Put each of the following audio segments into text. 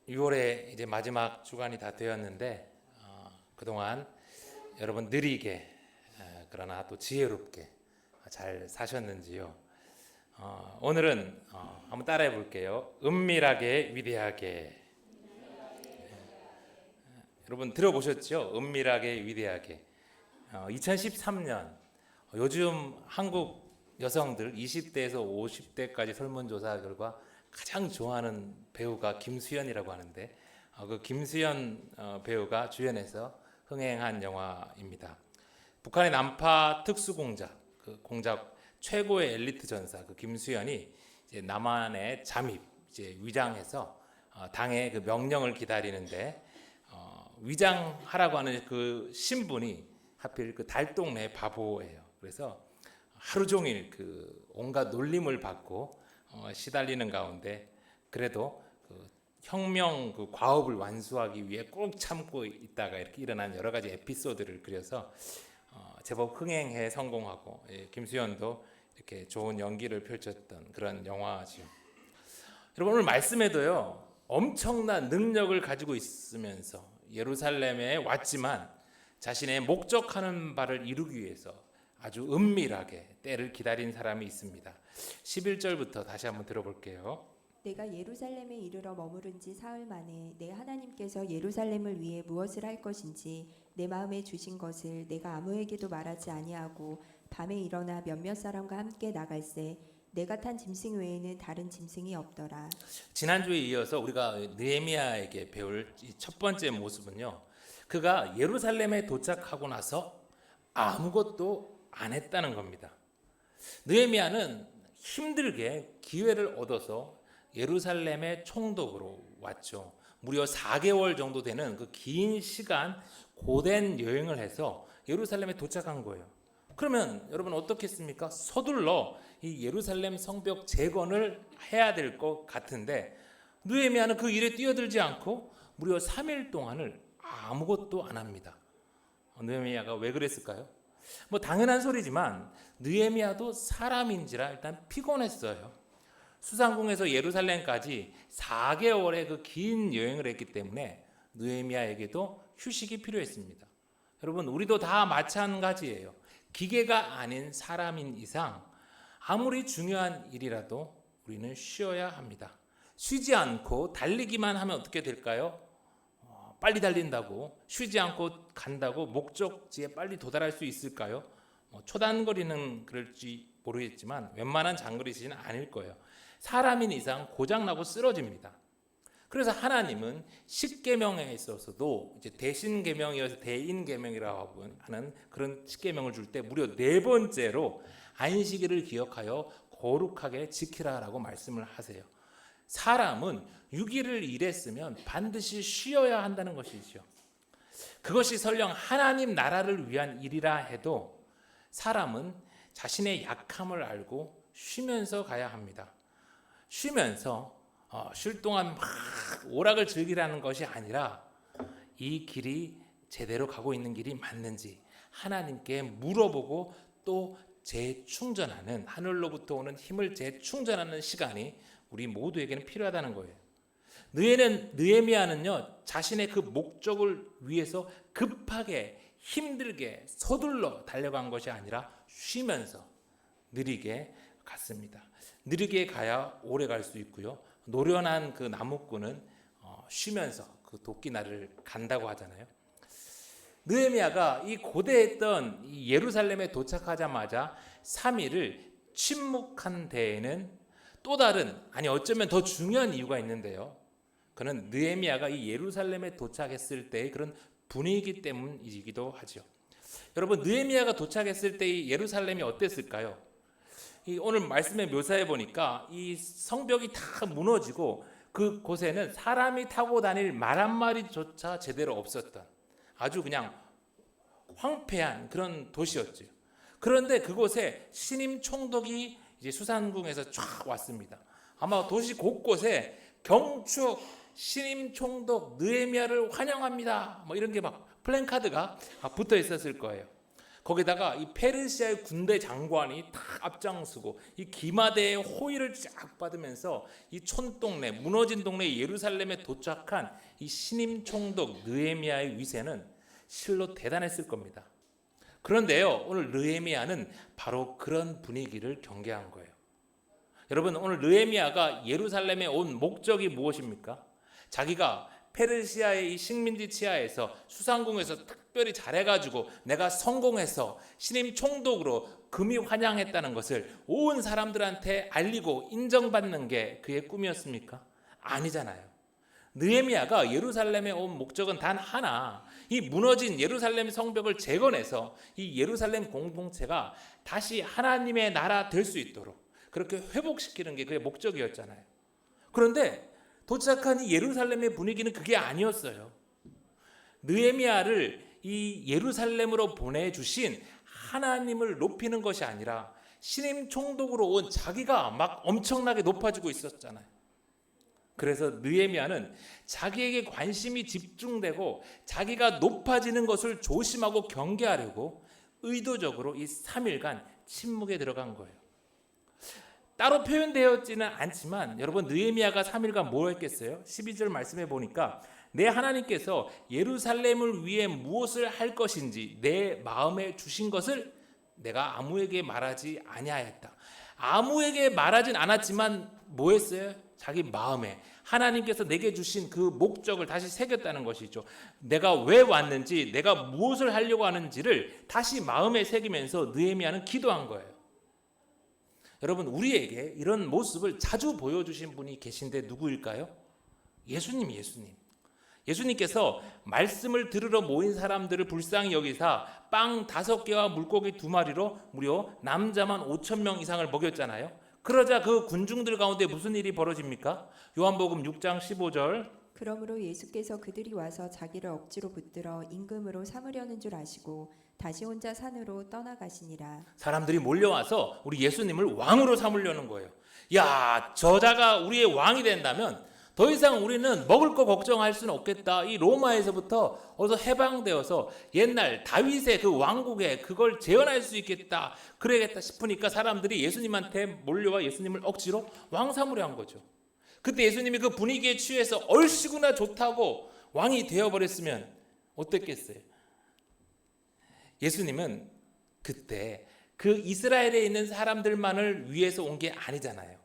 6월에 이제 마지막 주간이 다 되었는데 그동안 여러분 느리게 그러나 또 지혜롭게 잘 사셨는지요? 오늘은 한번 따라해 볼게요. 은밀하게 위대하게. 여러분 들어보셨죠? 은밀하게 위대하게. 2013년 요즘 한국 여성들 20대에서 50대까지 설문조사 결과 가장 좋아하는 배우가 김수현이라고 하는데 그 김수현 배우가 주연해서 흥행한 영화입니다. 북한의 남파 특수공작, 그 공작 최고의 엘리트 전사 그 김수현이 이제 남한에 잠입, 이제 위장해서 당의 그 명령을 기다리는데 위장하라고 하는 그 신분이 하필 그 달동네 바보예요. 그래서 하루 종일 그 온갖 놀림을 받고 시달리는 가운데 그래도 그 혁명 그 과업을 완수하기 위해 꼭 참고 있다가 이렇게 일어난 여러 가지 에피소드를 그려서 제법 흥행에 성공하고 김수현도 이렇게 좋은 연기를 펼쳤던 그런 영화죠. 여러분 오늘 말씀에도요 엄청난 능력을 가지고 있으면서 예루살렘에 왔지만 자신의 목적하는 바를 이루기 위해서 아주 은밀하게 때를 기다린 사람이 있습니다. 11절부터 다시 한번 들어볼게요. 내가 예루살렘에 이르러 머무른 지 사흘 만에 내 하나님께서 예루살렘을 위해 무엇을 할 것인지 내 마음에 주신 것을 내가 아무에게도 말하지 아니하고 밤에 일어나 몇몇 사람과 함께 나갈새 내가 탄 짐승 외에는 다른 짐승이 없더라. 지난주에 이어서 우리가 느헤미야에게 배울 첫 번째 모습은요, 그가 예루살렘에 도착하고 나서 아무것도 안 했다는 겁니다. 느헤미야는 힘들게 기회를 얻어서 예루살렘의 총독으로 왔죠. 무려 4개월 정도 되는 그 긴 시간 고된 여행을 해서 예루살렘에 도착한 거예요. 그러면 여러분 어떻겠습니까? 서둘러 이 예루살렘 성벽 재건을 해야 될 것 같은데 느헤미야는 그 일에 뛰어들지 않고 무려 3일 동안을 아무것도 안 합니다. 느헤미야가 왜 그랬을까요? 뭐 당연한 소리지만 느헤미야도 사람인지라 일단 피곤했어요. 수상궁에서 예루살렘까지 4개월의 그 긴 여행을 했기 때문에 느헤미야에게도 휴식이 필요했습니다. 여러분 우리도 다 마찬가지예요. 기계가 아닌 사람인 이상 아무리 중요한 일이라도 우리는 쉬어야 합니다. 쉬지 않고 달리기만 하면 어떻게 될까요? 빨리 달린다고 쉬지 않고 간다고 목적지에 빨리 도달할 수 있을까요? 초단거리는 그럴지 모르겠지만 웬만한 장거리는 아닐 거예요. 사람인 이상 고장나고 쓰러집니다. 그래서 하나님은 십계명에 있어서도 이제 대신 계명이어서 대인 계명이라고 하는 그런 십계명을 줄 때 무려 4번째로 안식일을 기억하여 거룩하게 지키라라고 말씀을 하세요. 사람은 6일을 일했으면 반드시 쉬어야 한다는 것이죠. 그것이 설령 하나님 나라를 위한 일이라 해도 사람은 자신의 약함을 알고 쉬면서 가야 합니다. 쉬면서 쉴 동안 막 오락을 즐기라는 것이 아니라 이 길이 제대로 가고 있는 길이 맞는지 하나님께 물어보고 또 재충전하는 하늘로부터 오는 힘을 재충전하는 시간이 우리 모두에게는 필요하다는 거예요. 느헤미야는요 자신의 그 목적을 위해서 급하게 힘들게 서둘러 달려간 것이 아니라 쉬면서 느리게 갔습니다. 느리게 가야 오래 갈 수 있고요. 노련한 그 나무꾼은 쉬면서 그 도끼날을 간다고 하잖아요. 느헤미야가 이 고대했던 이 예루살렘에 도착하자마자 3일을 침묵한 데에는 또 다른 어쩌면 더 중요한 이유가 있는데요. 그는 느헤미야가 이 예루살렘에 도착했을 때의 그런 분위기 때문이기도 하죠. 여러분 느헤미야가 도착했을 때의 예루살렘이 어땠을까요? 오늘 말씀에 묘사해 보니까 이 성벽이 다 무너지고 그 곳에는 사람이 타고 다닐 말 한마리조차 제대로 없었던 아주 그냥 황폐한 그런 도시였죠. 그런데 그곳에 신임 총독이 이제 수상궁에서 쫙 왔습니다. 아마 도시 곳곳에 경축 신임 총독 느헤미야를 환영합니다. 뭐 이런 게 막 플랜카드가 붙어 있었을 거예요. 거기다가 이 페르시아의 군대 장관이 다 앞장서고 이 기마대의 호의를 쫙 받으면서 이 촌동네, 무너진 동네 예루살렘에 도착한 이 신임 총독 느헤미야의 위세는 실로 대단했을 겁니다. 그런데요, 오늘 느헤미야는 바로 그런 분위기를 경계한 거예요. 여러분, 오늘 느헤미야가 예루살렘에 온 목적이 무엇입니까? 자기가 페르시아의 이 식민지 치하에서 수상궁에서 특별히 잘해가지고 내가 성공해서 신임 총독으로 금이 환영했다는 것을 온 사람들한테 알리고 인정받는 게 그의 꿈이었습니까? 아니잖아요. 느헤미야가 예루살렘에 온 목적은 단 하나, 이 무너진 예루살렘 성벽을 재건해서 이 예루살렘 공동체가 다시 하나님의 나라 될 수 있도록 그렇게 회복시키는 게 그의 목적이었잖아요. 그런데 도착한 이 예루살렘의 분위기는 그게 아니었어요. 느헤미야를 이 예루살렘으로 보내주신 하나님을 높이는 것이 아니라 신임 총독으로 온 자기가 막 엄청나게 높아지고 있었잖아요. 그래서 느헤미야는 자기에게 관심이 집중되고 자기가 높아지는 것을 조심하고 경계하려고 의도적으로 이 3일간 침묵에 들어간 거예요. 따로 표현되었지는 않지만 여러분, 느헤미야가 3일간 뭘 했겠어요? 12절 말씀해 보니까 내 하나님께서 예루살렘을 위해 무엇을 할 것인지 내 마음에 주신 것을 내가 아무에게 말하지 아니하였다. 아무에게 말하진 않았지만 뭐 했어요? 자기 마음에 하나님께서 내게 주신 그 목적을 다시 새겼다는 것이죠. 내가 왜 왔는지, 내가 무엇을 하려고 하는지를 다시 마음에 새기면서 느헤미야는 기도한 거예요. 여러분, 우리에게 이런 모습을 자주 보여주신 분이 계신데 누구일까요? 예수님. 예수님께서 말씀을 들으러 모인 사람들을 불쌍히 여기사 빵 5개와 물고기 2마리로 무려 남자만 5,000명 이상을 먹였잖아요. 그러자 그 군중들 가운데 무슨 일이 벌어집니까? 요한복음 6장 15절. 그러므로 예수께서 그들이 와서 자기를 억지로 붙들어 임금으로 삼으려는 줄 아시고 다시 혼자 산으로 떠나가시니라. 사람들이 몰려와서 우리 예수님을 왕으로 삼으려는 거예요. 야, 저자가 우리의 왕이 된다면 더 이상 우리는 먹을 거 걱정할 수는 없겠다. 이 로마에서부터 어서 해방되어서 옛날 다윗의 그 왕국에 그걸 재현할 수 있겠다. 그래야겠다 싶으니까 사람들이 예수님한테 몰려와 예수님을 억지로 왕 삼으려 한 거죠. 그때 예수님이 그 분위기에 취해서 얼씨구나 좋다고 왕이 되어버렸으면 어땠겠어요? 예수님은 그때 그 이스라엘에 있는 사람들만을 위해서 온 게 아니잖아요.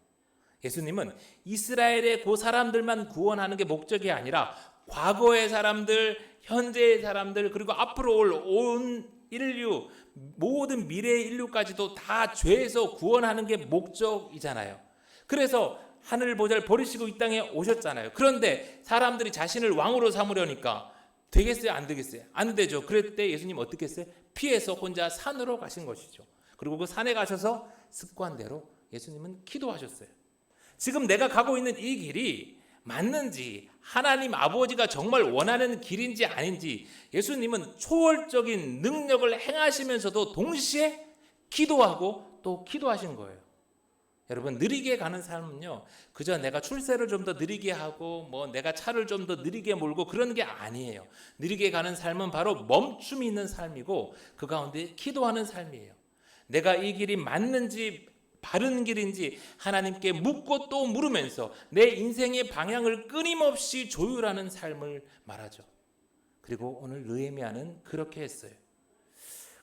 예수님은 이스라엘의 그 사람들만 구원하는 게 목적이 아니라 과거의 사람들, 현재의 사람들, 그리고 앞으로 올 온 인류, 모든 미래의 인류까지도 다 죄에서 구원하는 게 목적이잖아요. 그래서 하늘 보좌를 버리시고 이 땅에 오셨잖아요. 그런데 사람들이 자신을 왕으로 삼으려니까 되겠어요? 안 되겠어요? 안 되죠. 그럴 때 예수님 어떻게 했어요? 피해서 혼자 산으로 가신 것이죠. 그리고 그 산에 가셔서 습관대로 예수님은 기도하셨어요. 지금 내가 가고 있는 이 길이 맞는지, 하나님 아버지가 정말 원하는 길인지 아닌지 예수님은 초월적인 능력을 행하시면서도 동시에 기도하고 또 기도하신 거예요. 여러분, 느리게 가는 삶은요, 그저 내가 출세를 좀 더 느리게 하고 뭐 내가 차를 좀 더 느리게 몰고 그런 게 아니에요. 느리게 가는 삶은 바로 멈춤이 있는 삶이고 그 가운데 기도하는 삶이에요. 내가 이 길이 맞는지 바른 길인지 하나님께 묻고 또 물으면서 내 인생의 방향을 끊임없이 조율하는 삶을 말하죠. 그리고 오늘 느헤미야는 그렇게 했어요.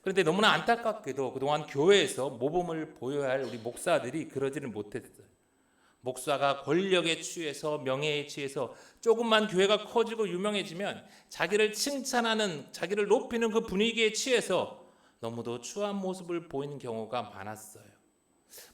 그런데 너무나 안타깝게도 그동안 교회에서 모범을 보여야 할 우리 목사들이 그러지를 못했어요. 목사가 권력에 취해서 명예에 취해서 조금만 교회가 커지고 유명해지면 자기를 칭찬하는, 자기를 높이는 그 분위기에 취해서 너무도 추한 모습을 보이는 경우가 많았어요.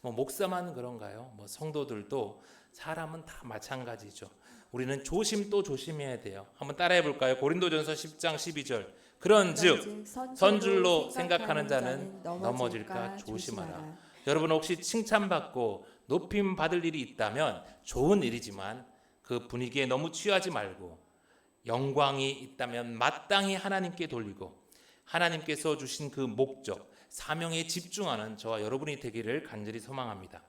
뭐 목사만 그런가요? 뭐 성도들도 사람은 다 마찬가지죠. 우리는 조심 또 조심해야 돼요. 한번 따라해 볼까요? 고린도전서 10장 12절. 그런즉 선줄로 생각하는 자는 넘어질까 조심하라. 여러분, 혹시 칭찬받고 높임 받을 일이 있다면 좋은 일이지만 그 분위기에 너무 취하지 말고 영광이 있다면 마땅히 하나님께 돌리고 하나님께서 주신 그 목적, 사명에 집중하는 저와 여러분이 되기를 간절히 소망합니다.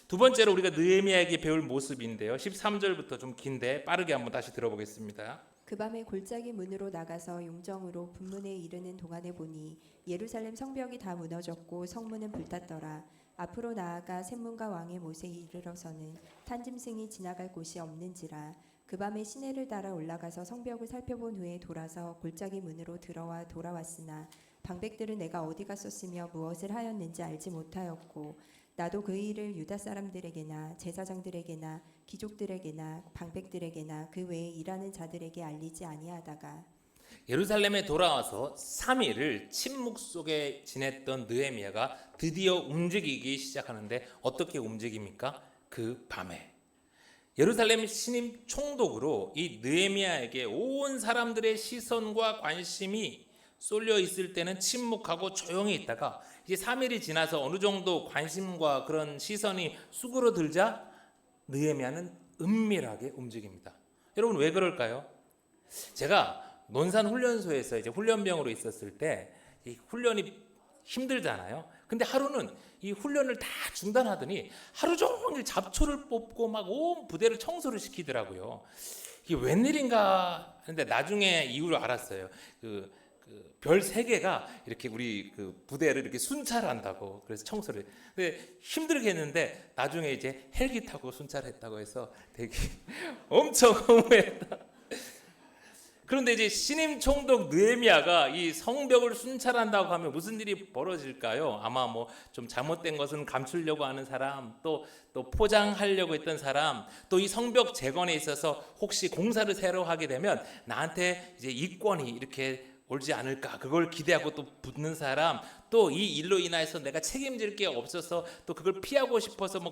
두 번째로 우리가 느헤미야에게 배울 모습인데요. 13절부터 좀 긴데 빠르게 한번 다시 들어보겠습니다. 그 밤에 골짜기 문으로 나가서 용정으로 분문에 이르는 동안에 보니 예루살렘 성벽이 다 무너졌고 성문은 불탔더라. 앞으로 나아가 샘문과 왕의 못에 이르러서는 탄짐승이 지나갈 곳이 없는지라. 그 밤에 시내를 따라 올라가서 성벽을 살펴본 후에 돌아서 골짜기 문으로 들어와 돌아왔으나 방백들은 내가 어디 갔었으며 무엇을 하였는지 알지 못하였고 나도 그 일을 유다 사람들에게나 제사장들에게나 귀족들에게나 방백들에게나 그 외에 일하는 자들에게 알리지 아니하다가 예루살렘에 돌아와서 3일을 침묵 속에 지냈던 느헤미야가 드디어 움직이기 시작하는데 어떻게 움직입니까? 그 밤에 예루살렘 신임 총독으로 이 느헤미야에게 온 사람들의 시선과 관심이 쏠려 있을 때는 침묵하고 조용히 있다가 이제 3일이 지나서 어느 정도 관심과 그런 시선이 수그러들자 느헤미야는 은밀하게 움직입니다. 여러분 왜 그럴까요? 제가 논산 훈련소에서 이제 훈련병으로 있었을 때 이 훈련이 힘들잖아요. 근데 하루는 이 훈련을 다 중단하더니 하루 종일 잡초를 뽑고 막 온 부대를 청소를 시키더라고요. 이게 웬일인가 했는데 나중에 이유를 알았어요. 별 3개가 이렇게 우리 그 부대를 이렇게 순찰한다고 그래서 청소를. 근데 힘들게 했는데 나중에 이제 헬기 타고 순찰했다고 해서 되게 엄청 허무했다. 그런데 이제 신임 총독 느헤미야가 이 성벽을 순찰한다고 하면 무슨 일이 벌어질까요? 아마 뭐 좀 잘못된 것은 감추려고 하는 사람, 또 포장하려고 했던 사람, 또 이 성벽 재건에 있어서 혹시 공사를 새로 하게 되면 나한테 이제 이권이 이렇게 올지 않을까, 그걸 기대하고 또 붙는 사람, 또 이 일로 인해서 내가 책임질 게 없어서 또 그걸 피하고 싶어서 뭐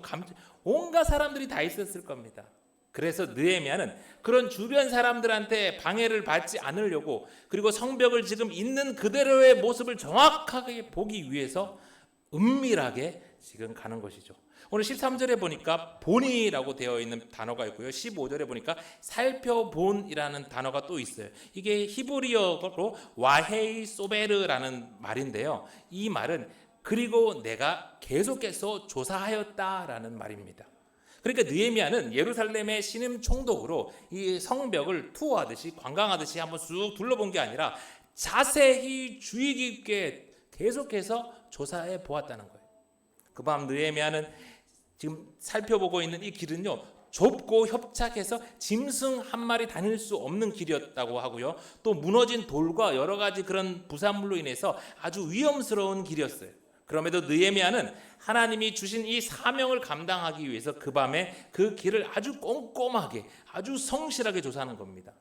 온갖 사람들이 다 있었을 겁니다. 그래서 느헤미야는 그런 주변 사람들한테 방해를 받지 않으려고, 그리고 성벽을 지금 있는 그대로의 모습을 정확하게 보기 위해서 은밀하게 지금 가는 것이죠. 오늘 13절에 보니까 본이라고 되어 있는 단어가 있고요. 15절에 보니까 살펴본이라는 단어가 또 있어요. 이게 히브리어로 와헤이 소베르라는 말인데요. 이 말은 그리고 내가 계속해서 조사하였다라는 말입니다. 그러니까 느헤미야는 예루살렘의 신임 총독으로 이 성벽을 투어하듯이 관광하듯이 한번 쑥 둘러본 게 아니라 자세히 주의 깊게 계속해서 조사해 보았다는 거예요. 그 밤 느헤미야는 지금 살펴보고 있는 이 길은요, 좁고 협착해서 짐승 한 마리 다닐 수 없는 길이었다고 하고요. 또 무너진 돌과 여러 가지 그런 부산물로 인해서 아주 위험스러운 길이었어요. 그럼에도 느헤미야는 하나님이 주신 이 사명을 감당하기 위해서 그 밤에 그 길을 아주 꼼꼼하게, 아주 성실하게 조사하는 겁니다.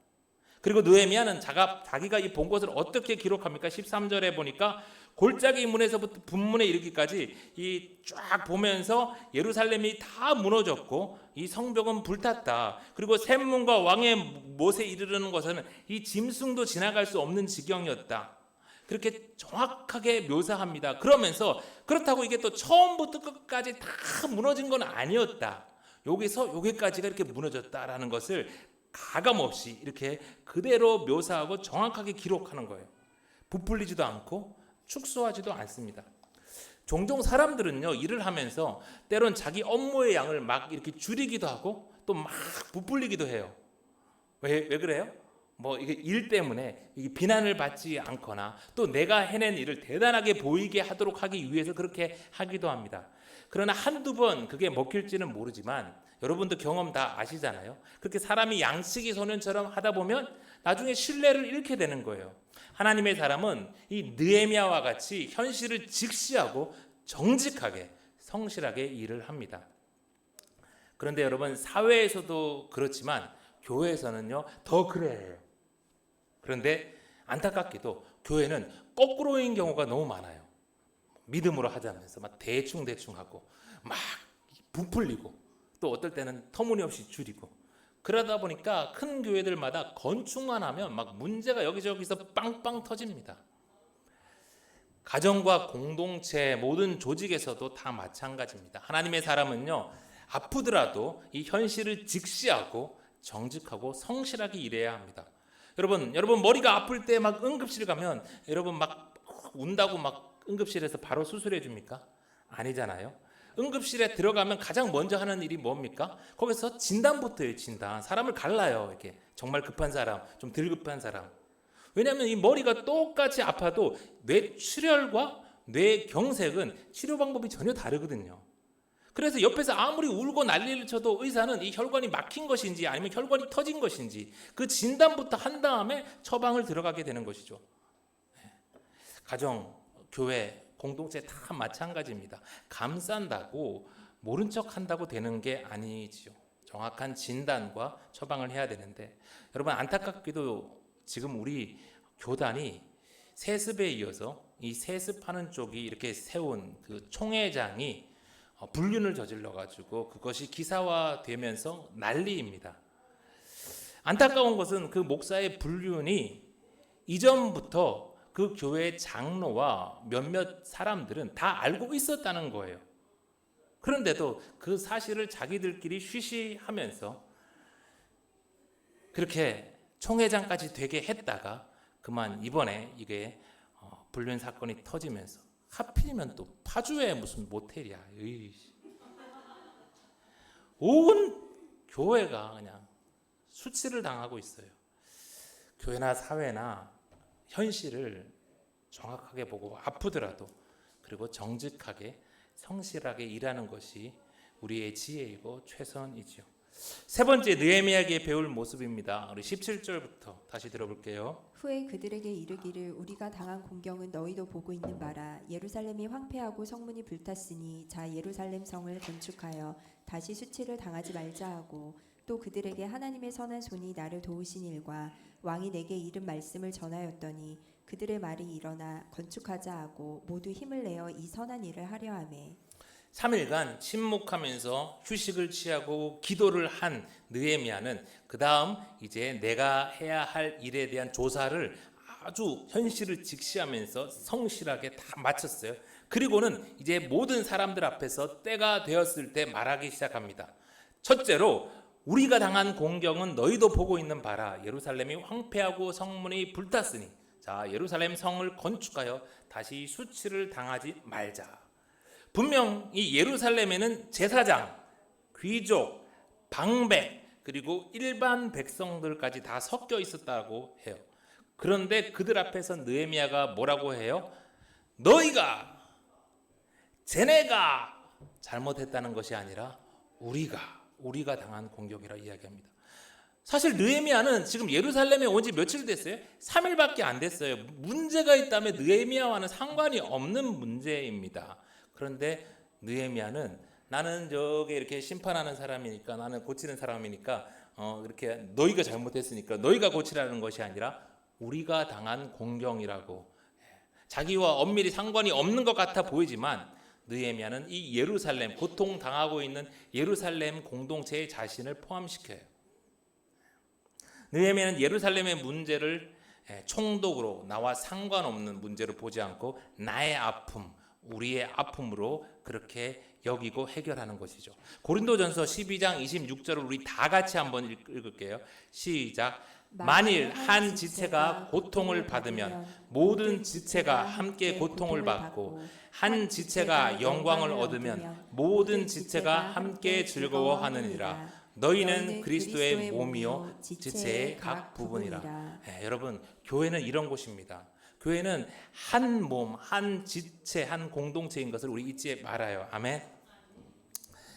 그리고 느헤미야는 자기가 이 본 것을 어떻게 기록합니까? 13절에 보니까 골짜기 문에서부터 분문에 이르기까지 이 쫙 보면서 예루살렘이 다 무너졌고 이 성벽은 불탔다. 그리고 샘문과 왕의 못에 이르르는 것은 이 짐승도 지나갈 수 없는 지경이었다. 그렇게 정확하게 묘사합니다. 그러면서 그렇다고 이게 또 처음부터 끝까지 다 무너진 건 아니었다. 여기서 여기까지가 이렇게 무너졌다라는 것을 가감없이 이렇게 그대로 묘사하고 정확하게 기록하는 거예요. 부풀리지도 않고 축소하지도 않습니다. 종종 사람들은요, 일을 하면서 때론 자기 업무의 양을 막 이렇게 줄이기도 하고 또 막 부풀리기도 해요. 왜 그래요? 뭐 이게 일 때문에 이게 비난을 받지 않거나 또 내가 해낸 일을 대단하게 보이게 하도록 하기 위해서 그렇게 하기도 합니다. 그러나 한두 번 그게 먹힐지는 모르지만 여러분도 경험 다 아시잖아요. 그렇게 사람이 양치기 소년처럼 하다 보면 나중에 신뢰를 잃게 되는 거예요. 하나님의 사람은 이 느헤미야와 같이 현실을 직시하고 정직하게 성실하게 일을 합니다. 그런데 여러분, 사회에서도 그렇지만 교회에서는요 더 그래야 해요. 그런데 안타깝게도 교회는 거꾸로인 경우가 너무 많아요. 믿음으로 하자면서 막 대충 하고 막 부풀리고 또 어떨 때는 터무니없이 줄이고, 그러다 보니까 큰 교회들마다 건축만 하면 막 문제가 여기저기서 빵빵 터집니다. 가정과 공동체 모든 조직에서도 다 마찬가지입니다. 하나님의 사람은요, 아프더라도 이 현실을 직시하고 정직하고 성실하게 일해야 합니다. 여러분 머리가 아플 때 막 응급실 가면 여러분 막 운다고 막 응급실에서 바로 수술해 줍니까? 아니잖아요. 응급실에 들어가면 가장 먼저 하는 일이 뭡니까? 거기서 진단부터 해요. 진단. 사람을 갈라요. 이렇게 정말 급한 사람, 좀 덜 급한 사람. 왜냐하면 이 머리가 똑같이 아파도 뇌출혈과 뇌경색은 치료 방법이 전혀 다르거든요. 그래서 옆에서 아무리 울고 난리를 쳐도 의사는 이 혈관이 막힌 것인지 아니면 혈관이 터진 것인지 그 진단부터 한 다음에 처방을 들어가게 되는 것이죠. 가정, 교회, 공동체 다 마찬가지입니다. 감싼다고 모른 척 한다고 되는 게 아니지요. 정확한 진단과 처방을 해야 되는데, 여러분 안타깝게도 지금 우리 교단이 세습에 이어서 이 세습하는 쪽이 이렇게 세운 그 총회장이 불륜을 저질러 가지고 그것이 기사화되면서 난리입니다. 안타까운 것은 그 목사의 불륜이 이전부터 그 교회 장로와 몇몇 사람들은 다 알고 있었다는 거예요. 그런데도 그 사실을 자기들끼리 쉬쉬하면서 그렇게 총회장까지 되게 했다가 그만 이번에 이게 불륜 사건이 터지면서 하필이면 또 파주에 무슨 모텔이야. 온 교회가 그냥 수치를 당하고 있어요. 교회나 사회나 현실을 정확하게 보고 아프더라도 그리고 정직하게 성실하게 일하는 것이 우리의 지혜이고 최선이지요. 세 번째 느헤미야에게 배울 모습입니다. 우리 17절부터 다시 들어볼게요. 후에 그들에게 이르기를 우리가 당한 공경은 너희도 보고 있는 바라. 예루살렘이 황폐하고 성문이 불탔으니 자 예루살렘 성을 건축하여 다시 수치를 당하지 말자 하고, 또 그들에게 하나님의 선한 손이 나를 도우신 일과 왕이 내게 이른 말씀을 전하였더니 그들의 말이 일어나 건축하자 하고 모두 힘을 내어 이 선한 일을 하려 하매. 3일간 침묵하면서 휴식을 취하고 기도를 한 느헤미야는 그 다음 이제 내가 해야 할 일에 대한 조사를 아주 현실을 직시하면서 성실하게 다 마쳤어요. 그리고는 이제 모든 사람들 앞에서 때가 되었을 때 말하기 시작합니다. 첫째로 우리가 당한 공경은 너희도 보고 있는 바라. 예루살렘이 황폐하고 성문이 불탔으니 자 예루살렘 성을 건축하여 다시 수치를 당하지 말자. 분명 이 예루살렘에는 제사장, 귀족, 방백 그리고 일반 백성들까지 다 섞여 있었다고 해요. 그런데 그들 앞에서 느헤미야가 뭐라고 해요? 너희가 쟤네가 잘못했다는 것이 아니라 우리가 당한 공격이라 이야기합니다. 사실 느헤미야는 지금 예루살렘에 온 지 며칠 됐어요? 3일밖에 안 됐어요. 문제가 있다면 느헤미야와는 상관이 없는 문제입니다. 그런데 느헤미야는 나는 저기 이렇게 심판하는 사람이니까, 나는 고치는 사람이니까 이렇게 너희가 잘못했으니까 너희가 고치라는 것이 아니라 우리가 당한 공경이라고, 자기와 엄밀히 상관이 없는 것 같아 보이지만 느헤미야는 이 예루살렘, 고통 당하고 있는 예루살렘 공동체의 자신을 포함시켜요. 느헤미야는 예루살렘의 문제를 총독으로 나와 상관없는 문제로 보지 않고 나의 아픔, 우리의 아픔으로 그렇게 여기고 해결하는 것이죠. 고린도전서 12장 26절을 우리 다 같이 한번 읽을게요. 시작. 만일 한 지체가 고통을 받으면 모든 지체가 함께 고통을 받고, 한 지체가 영광을 얻으면 모든 지체가 함께 즐거워하느니라. 너희는 그리스도의 몸이요 지체의 각 부분이라. 여러분, 교회는 이런 곳입니다. 교회는 한 몸, 한 지체, 한 공동체인 것을 우리 잊지 말아요. 아멘.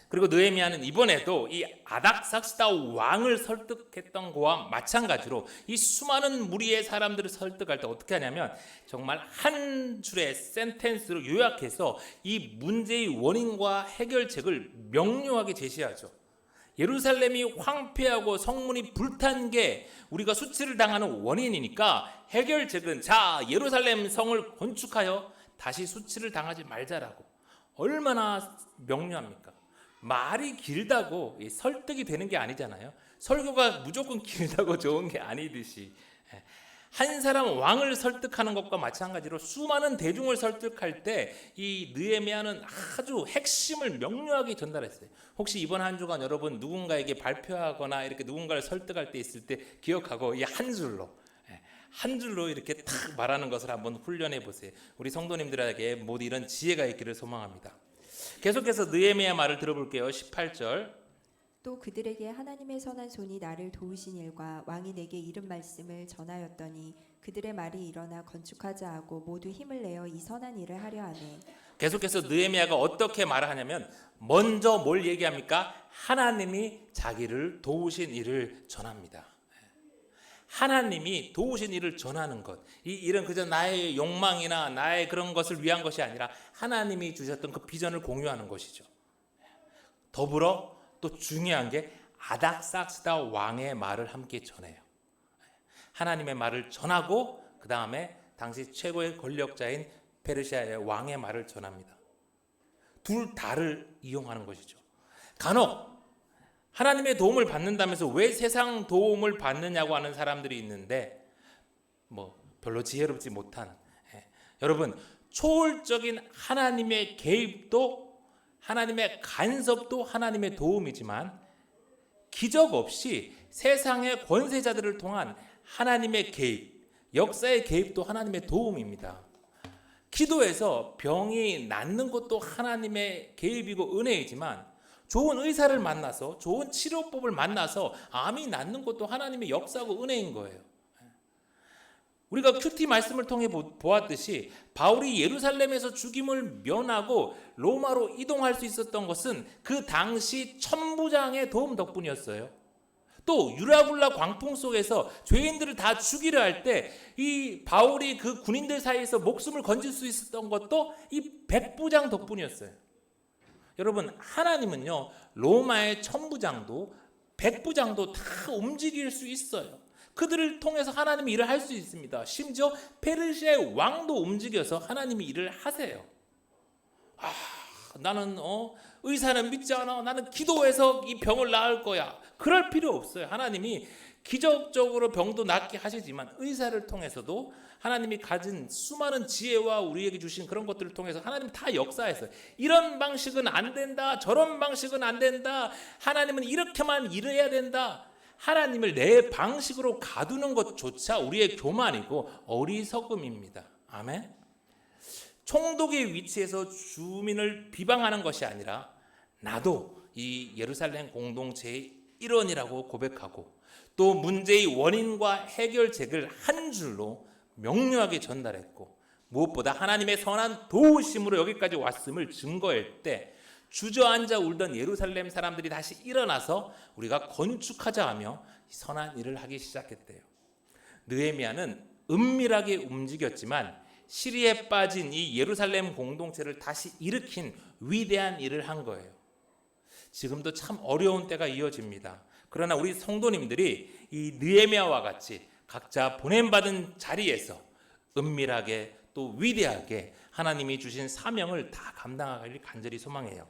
그리고 느헤미야는 이번에도 이 아닥삭스다 왕을 설득했던 거와 마찬가지로 이 수많은 무리의 사람들을 설득할 때 어떻게 하냐면 정말 한 줄의 센텐스로 요약해서 이 문제의 원인과 해결책을 명료하게 제시하죠. 예루살렘이 황폐하고 성문이 불탄 게 우리가 수치를 당하는 원인이니까 해결책은 자 예루살렘 성을 건축하여 다시 수치를 당하지 말자라고. 얼마나 명료합니까? 말이 길다고 설득이 되는 게 아니잖아요. 설교가 무조건 길다고 좋은 게 아니듯이 한 사람 왕을 설득하는 것과 마찬가지로 수많은 대중을 설득할 때 이 느헤미야는 아주 핵심을 명료하게 전달했어요. 혹시 이번 한 주간 여러분 누군가에게 발표하거나 이렇게 누군가를 설득할 때 있을 때 기억하고 이 한 줄로 이렇게 탁 말하는 것을 한번 훈련해 보세요. 우리 성도님들에게 모두 이런 지혜가 있기를 소망합니다. 계속해서 느헤미야 말을 들어볼게요. 18절. 또 그들에게 하나님의 선한 손이 나를 도우신 일과 왕이 내게 이른 말씀을 전하였더니 그들의 말이 일어나 건축하자 하고 모두 힘을 내어 이 선한 일을 하려 하네. 계속해서 느헤미야가 어떻게 말을 하냐면 먼저 뭘 얘기합니까? 하나님이 자기를 도우신 일을 전합니다. 하나님이 도우신 일을 전하는 것. 이 일은 그저 나의 욕망이나 나의 그런 것을 위한 것이 아니라 하나님이 주셨던 그 비전을 공유하는 것이죠. 더불어 또 중요한 게 아닥삭스다 왕의 말을 함께 전해요. 하나님의 말을 전하고 그 다음에 당시 최고의 권력자인 페르시아의 왕의 말을 전합니다. 둘 다를 이용하는 것이죠. 간혹 하나님의 도움을 받는다면서 왜 세상 도움을 받느냐고 하는 사람들이 있는데 별로 지혜롭지 못한 여러분 초월적인 하나님의 개입도 하나님의 간섭도 하나님의 도움이지만 기적 없이 세상의 권세자들을 통한 하나님의 개입, 역사의 개입도 하나님의 도움입니다. 기도에서 병이 낫는 것도 하나님의 개입이고 은혜이지만 좋은 의사를 만나서 좋은 치료법을 만나서 암이 낫는 것도 하나님의 역사고 은혜인 거예요. 우리가 큐티 말씀을 통해 보았듯이 바울이 예루살렘에서 죽임을 면하고 로마로 이동할 수 있었던 것은 그 당시 천부장의 도움 덕분이었어요. 또 유라굴라 광풍 속에서 죄인들을 다 죽이려 할 때 이 바울이 그 군인들 사이에서 목숨을 건질 수 있었던 것도 이 백부장 덕분이었어요. 여러분 하나님은요 로마의 천부장도 백부장도 다 움직일 수 있어요. 그들을 통해서 하나님이 일을 할 수 있습니다. 심지어 페르시아의 왕도 움직여서 하나님이 일을 하세요. 나는 의사는 믿지 않아. 나는 기도해서 이 병을 나을 거야. 그럴 필요 없어요. 하나님이 기적적으로 병도 낫게 하시지만 의사를 통해서도 하나님이 가진 수많은 지혜와 우리에게 주신 그런 것들을 통해서 하나님 다 역사했어요. 이런 방식은 안 된다. 저런 방식은 안 된다. 하나님은 이렇게만 일해야 된다. 하나님을 내 방식으로 가두는 것조차 우리의 교만이고 어리석음입니다. 아멘. 총독의 위치에서 주민을 비방하는 것이 아니라 나도 이 예루살렘 공동체의 일원이라고 고백하고 또 문제의 원인과 해결책을 한 줄로 명료하게 전달했고 무엇보다 하나님의 선한 도우심으로 여기까지 왔음을 증거할 때 주저앉아 울던 예루살렘 사람들이 다시 일어나서 우리가 건축하자 하며 선한 일을 하기 시작했대요. 느헤미야는 은밀하게 움직였지만 시리에 빠진 이 예루살렘 공동체를 다시 일으킨 위대한 일을 한 거예요. 지금도 참 어려운 때가 이어집니다. 그러나 우리 성도님들이 이 느헤미야와 같이 각자 보냄받은 자리에서 은밀하게 또 위대하게 하나님이 주신 사명을 다 감당하길 간절히 소망해요.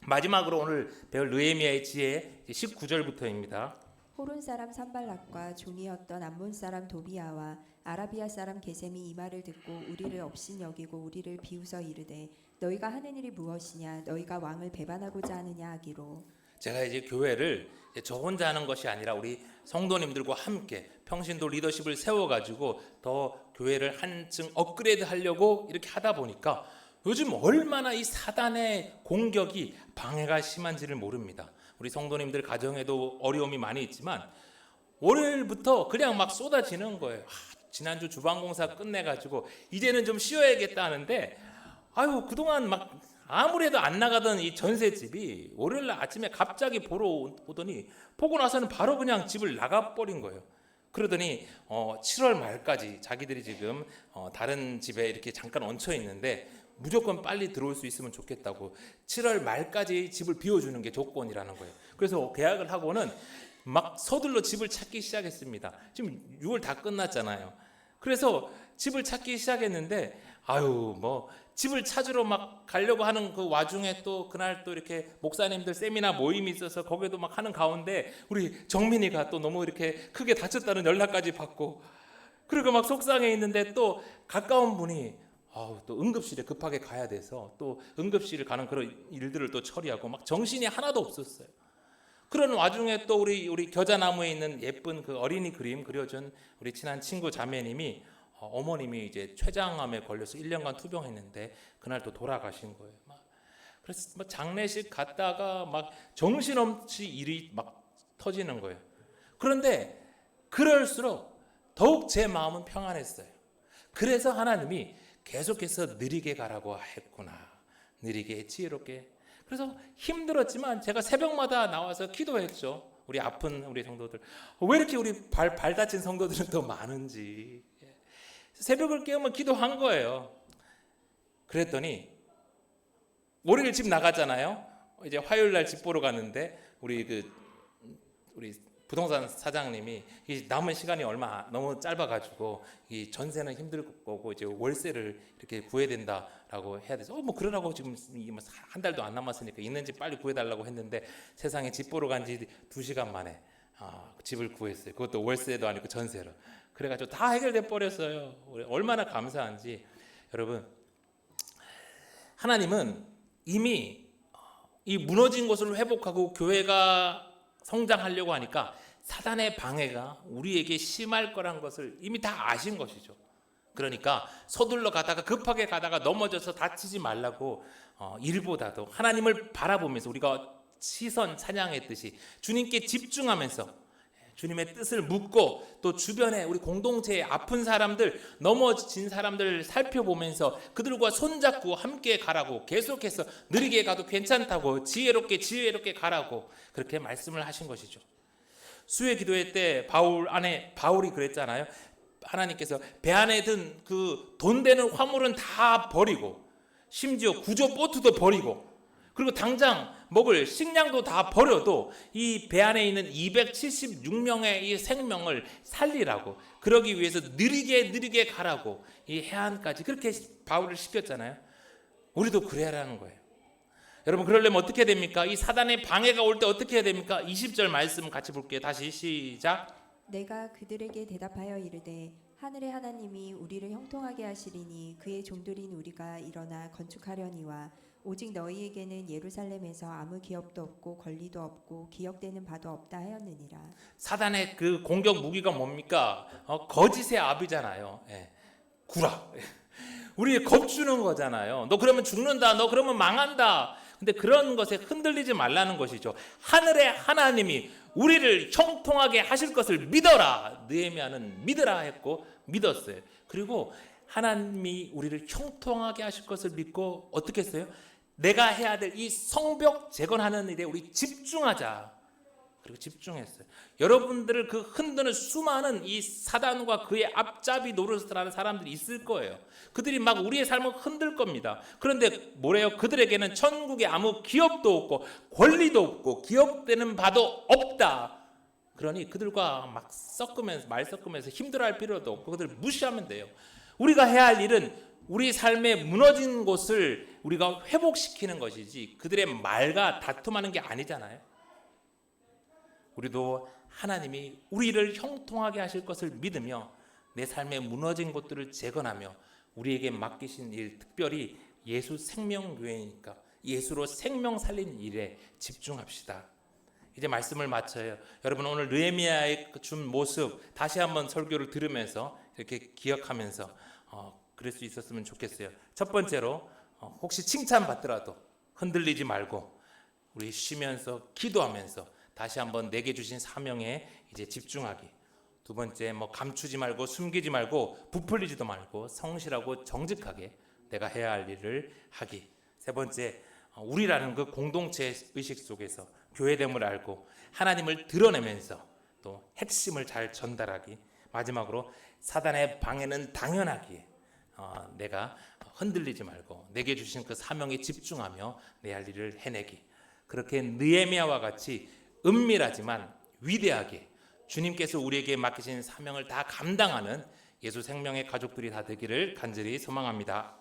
마지막으로 오늘 배울 느헤미야의 지혜 19절부터입니다. 호론 사람 산발락과 종이었던 암몬 사람 도비아와 아라비아 사람 게셈이 이 말을 듣고 우리를 업신여기고 우리를 비웃어 이르되 너희가 하는 일이 무엇이냐 너희가 왕을 배반하고자 하느냐 하기로. 제가 이제 교회를 저 혼자 하는 것이 아니라 우리 성도님들과 함께 평신도 리더십을 세워가지고 더 교회를 한층 업그레이드 하려고 이렇게 하다 보니까 요즘 얼마나 이 사단의 공격이 방해가 심한지를 모릅니다. 우리 성도님들 가정에도 어려움이 많이 있지만 월요일부터 그냥 막 쏟아지는 거예요. 지난주 주방공사 끝내가지고 이제는 좀 쉬어야겠다 하는데 그동안 막 아무래도 안 나가던 이 전셋집이 월요일 아침에 갑자기 보러 오더니 보고 나서는 바로 그냥 집을 나가버린 거예요. 그러더니 7월 말까지 자기들이 지금 다른 집에 이렇게 잠깐 얹혀 있는데 무조건 빨리 들어올 수 있으면 좋겠다고 7월 말까지 집을 비워주는 게 조건이라는 거예요. 그래서 계약을 하고는 막 서둘러 집을 찾기 시작했습니다. 지금 6월 다 끝났잖아요. 그래서 집을 찾기 시작했는데 집을 찾으러 막 가려고 하는 그 와중에 또 그날 또 이렇게 목사님들 세미나 모임이 있어서 거기도 막 하는 가운데 우리 정민이가 또 너무 이렇게 크게 다쳤다는 연락까지 받고 그리고 막 속상해 있는데 또 가까운 분이 또 응급실에 급하게 가야 돼서 또 응급실을 가는 그런 일들을 또 처리하고 막 정신이 하나도 없었어요. 그런 와중에 또 우리 겨자나무에 있는 예쁜 그 어린이 그림 그려준 우리 친한 친구 자매님이 어머님이 이제 췌장암에 걸려서 1년간 투병했는데 그날 또 돌아가신 거예요. 그래서 뭐 장례식 갔다가 막 정신없이 일이 막 터지는 거예요. 그런데 그럴수록 더욱 제 마음은 평안했어요. 그래서 하나님이 계속해서 느리게 가라고 했구나. 느리게 지혜롭게. 그래서 힘들었지만 제가 새벽마다 나와서 기도했죠. 우리 아픈 우리 성도들. 왜 이렇게 우리 발 다친 성도들은 더 많은지. 새벽을 깨우면 기도한 거예요. 그랬더니 월요일 집 나갔잖아요. 이제 화요일 날 집 보러 갔는데 우리 부동산 사장님이 이 남은 시간이 얼마 너무 짧아가지고 이 전세는 힘들 거고 이제 월세를 이렇게 구해야 된다라고 해야 돼서 뭐 그러라고 지금 한 달도 안 남았으니까 있는 집 빨리 구해달라고 했는데 세상에 집 보러 간 지 2시간 만에 집을 구했어요. 그것도 월세도 아니고 전세로. 그래가지고 다 해결돼 버렸어요. 얼마나 감사한지. 여러분, 하나님은 이미 이 무너진 것을 회복하고 교회가 성장하려고 하니까 사단의 방해가 우리에게 심할 거란 것을 이미 다 아신 것이죠. 그러니까 서둘러 가다가 급하게 가다가 넘어져서 다치지 말라고 일보다도 하나님을 바라보면서 우리가 시선 찬양했듯이 주님께 집중하면서 주님의 뜻을 묻고 또 주변에 우리 공동체의 아픈 사람들, 넘어진 사람들을 살펴보면서 그들과 손잡고 함께 가라고, 계속해서 느리게 가도 괜찮다고, 지혜롭게 가라고 그렇게 말씀을 하신 것이죠. 수요 기도회 때 바울이 그랬잖아요. 하나님께서 배 안에 든 그 돈 되는 화물은 다 버리고 심지어 구조 보트도 버리고 그리고 당장 먹을 식량도 다 버려도 이 배 안에 있는 276명의 이 생명을 살리라고, 그러기 위해서 느리게 가라고 이 해안까지 그렇게 바울을 시켰잖아요. 우리도 그래야 하는 거예요. 여러분, 그러려면 어떻게 됩니까? 이 사단의 방해가 올 때 어떻게 해야 됩니까? 20절 말씀 같이 볼게요. 다시 시작. 내가 그들에게 대답하여 이르되 하늘의 하나님이 우리를 형통하게 하시리니 그의 종들인 우리가 일어나 건축하려니와 오직 너희에게는 예루살렘에서 아무 기업도 없고 권리도 없고 기억되는 바도 없다 하였느니라. 사단의 그 공격 무기가 뭡니까? 거짓의 압이잖아요. 구라. 우리 겁주는 거잖아요. 너 그러면 죽는다. 너 그러면 망한다. 근데 그런 것에 흔들리지 말라는 것이죠. 하늘의 하나님이 우리를 형통하게 하실 것을 믿어라. 느헤미야는 믿으라 했고 믿었어요. 그리고 하나님이 우리를 형통하게 하실 것을 믿고 어떻게 했어요? 내가 해야 될 이 성벽 재건하는 일에 우리 집중하자. 그리고 집중했어요. 여러분들을 그 흔드는 수많은 이 사단과 그의 앞잡이 노릇을 하는 사람들이 있을 거예요. 그들이 막 우리의 삶을 흔들 겁니다. 그런데 뭐래요? 그들에게는 천국에 아무 기업도 없고 권리도 없고 기억되는 바도 없다. 그러니 그들과 막 말 섞으면서 힘들어할 필요도 없고 그들을 무시하면 돼요. 우리가 해야 할 일은 우리 삶에 무너진 곳을 우리가 회복시키는 것이지 그들의 말과 다툼하는 게 아니잖아요. 우리도 하나님이 우리를 형통하게 하실 것을 믿으며 내 삶에 무너진 것들을 재건하며 우리에게 맡기신 일, 특별히 예수 생명교회니까 예수로 생명 살리는 일에 집중합시다. 이제 말씀을 마쳐요. 여러분, 오늘 느헤미야의 준 모습 다시 한번 설교를 들으면서 이렇게 기억하면서 그럴 수 있었으면 좋겠어요. 첫 번째로 혹시 칭찬받더라도 흔들리지 말고 우리 쉬면서 기도하면서 다시 한번 내게 주신 사명에 이제 집중하기. 두 번째, 감추지 말고 숨기지 말고 부풀리지도 말고 성실하고 정직하게 내가 해야 할 일을 하기. 세 번째, 우리라는 그 공동체 의식 속에서 교회됨을 알고 하나님을 드러내면서 또 핵심을 잘 전달하기. 마지막으로 사단의 방해는 당연하기에 내가 흔들리지 말고 내게 주신 그 사명에 집중하며 내 할 일을 해내기. 그렇게 느헤미야와 같이 은밀하지만 위대하게 주님께서 우리에게 맡기신 사명을 다 감당하는 예수 생명의 가족들이 다 되기를 간절히 소망합니다.